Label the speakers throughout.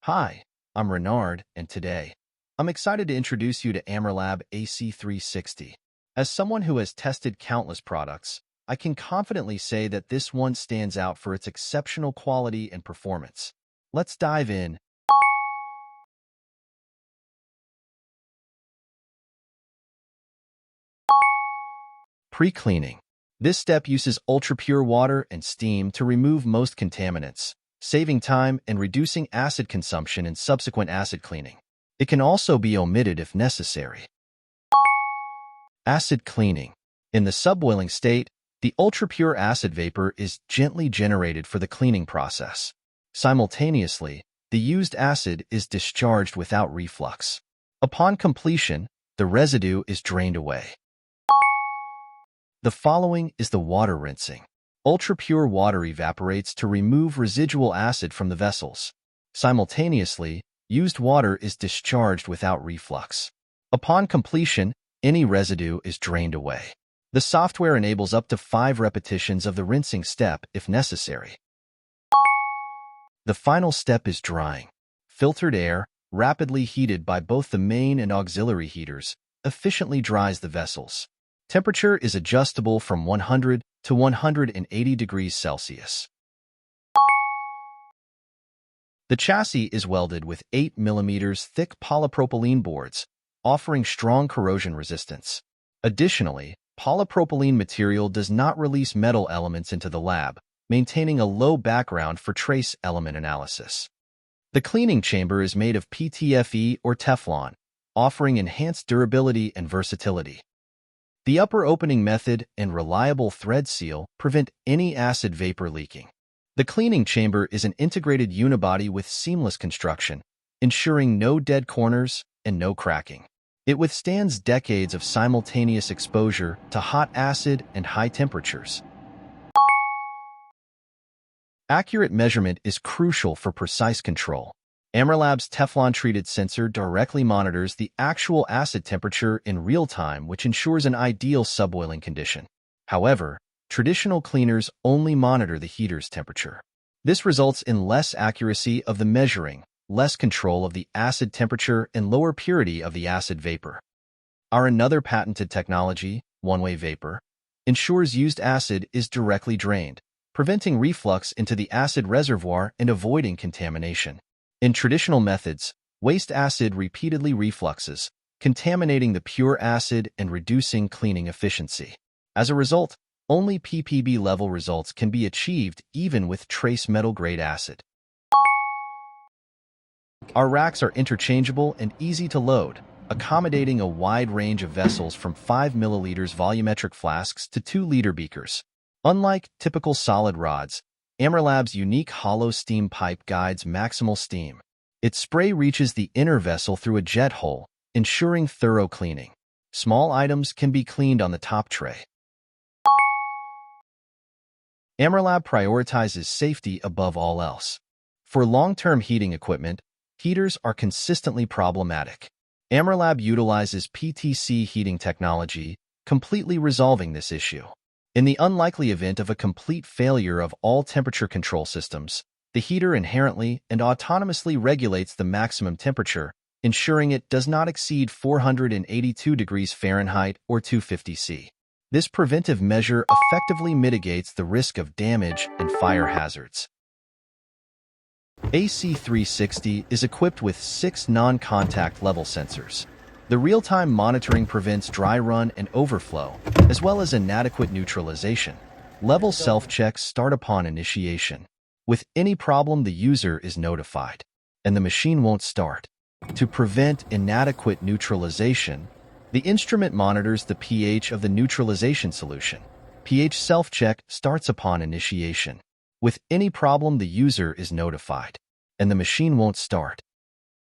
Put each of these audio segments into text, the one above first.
Speaker 1: Hi, I'm Renard, and today, I'm excited to introduce you to Amerlab AC360. As someone who has tested countless products, I can confidently say that this one stands out for its exceptional quality and performance. Let's dive in. Pre-cleaning. This step uses ultra-pure water and steam to remove most contaminants, saving time and reducing acid consumption in subsequent acid cleaning. It can also be omitted if necessary. Acid cleaning. In the subboiling state, the ultra-pure acid vapor is gently generated for the cleaning process. Simultaneously, the used acid is discharged without reflux. Upon completion, the residue is drained away. The following is the water rinsing. Ultra-pure water evaporates to remove residual acid from the vessels. Simultaneously, used water is discharged without reflux. Upon completion, any residue is drained away. The software enables up to 5 repetitions of the rinsing step if necessary. The final step is drying. Filtered air, rapidly heated by both the main and auxiliary heaters, efficiently dries the vessels. Temperature is adjustable from 100 to 180 degrees Celsius. The chassis is welded with 8 mm thick polypropylene boards, offering strong corrosion resistance. Additionally, polypropylene material does not release metal elements into the lab, maintaining a low background for trace element analysis. The cleaning chamber is made of PTFE or Teflon, offering enhanced durability and versatility. The upper opening method and reliable thread seal prevent any acid vapor leaking. The cleaning chamber is an integrated unibody with seamless construction, ensuring no dead corners and no cracking. It withstands decades of simultaneous exposure to hot acid and high temperatures. Accurate measurement is crucial for precise control. Amerlab's Teflon-treated sensor directly monitors the actual acid temperature in real time, which ensures an ideal subboiling condition. However, traditional cleaners only monitor the heater's temperature. This results in less accuracy of the measuring, less control of the acid temperature, and lower purity of the acid vapor. Our another patented technology, one-way vapor, ensures used acid is directly drained, preventing reflux into the acid reservoir and avoiding contamination. In traditional methods, waste acid repeatedly refluxes, contaminating the pure acid and reducing cleaning efficiency. As a result, only ppb-level results can be achieved even with trace metal-grade acid. Our racks are interchangeable and easy to load, accommodating a wide range of vessels from 5 ml volumetric flasks to 2-liter beakers. Unlike typical solid rods, Amerlab's unique hollow steam pipe guides maximal steam. Its spray reaches the inner vessel through a jet hole, ensuring thorough cleaning. Small items can be cleaned on the top tray. Amerlab prioritizes safety above all else. For long-term heating equipment, heaters are consistently problematic. Amerlab utilizes PTC heating technology, completely resolving this issue. In the unlikely event of a complete failure of all temperature control systems, the heater inherently and autonomously regulates the maximum temperature, ensuring it does not exceed 482 degrees Fahrenheit or 250 C. This preventive measure effectively mitigates the risk of damage and fire hazards. AC360 is equipped with 6 non-contact level sensors. The real-time monitoring prevents dry run and overflow, as well as inadequate neutralization. Level self-checks start upon initiation. With any problem, the user is notified, and the machine won't start. To prevent inadequate neutralization, the instrument monitors the pH of the neutralization solution. pH self-check starts upon initiation. With any problem, the user is notified, and the machine won't start.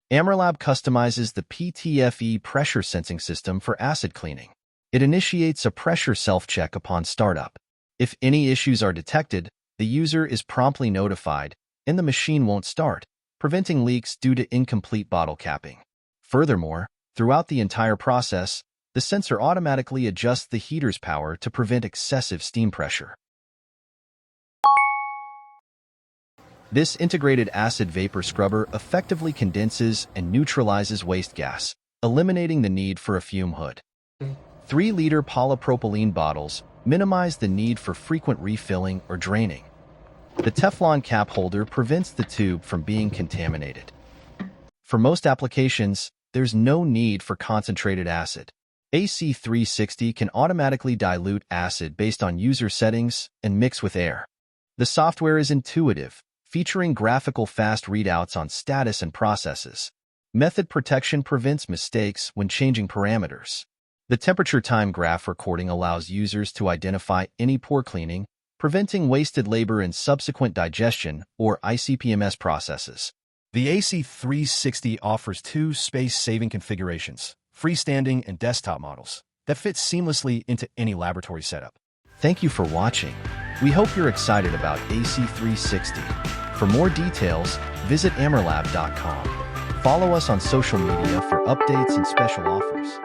Speaker 1: Amerlab customizes the PTFE pressure sensing system for acid cleaning. It initiates a pressure self-check upon startup. If any issues are detected, the user is promptly notified, and the machine won't start, preventing leaks due to incomplete bottle capping. Furthermore, throughout the entire process, the sensor automatically adjusts the heater's power to prevent excessive steam pressure. This integrated acid vapor scrubber effectively condenses and neutralizes waste gas, eliminating the need for a fume hood. 3-liter polypropylene bottles minimize the need for frequent refilling or draining. The Teflon cap holder prevents the tube from being contaminated. For most applications, there's no need for concentrated acid. AC360 can automatically dilute acid based on user settings and mix with air. The software is intuitive, featuring graphical fast readouts on status and processes. Method protection prevents mistakes when changing parameters. The temperature time graph recording allows users to identify any pour cleaning, preventing wasted labor in subsequent digestion or ICP-MS processes.
Speaker 2: The AC360 offers 2 space-saving configurations, freestanding and desktop models, that fit seamlessly into any laboratory setup.
Speaker 1: Thank you for watching. We hope you're excited about AC360. For more details, visit Amerlab.com. Follow us on social media for updates and special offers.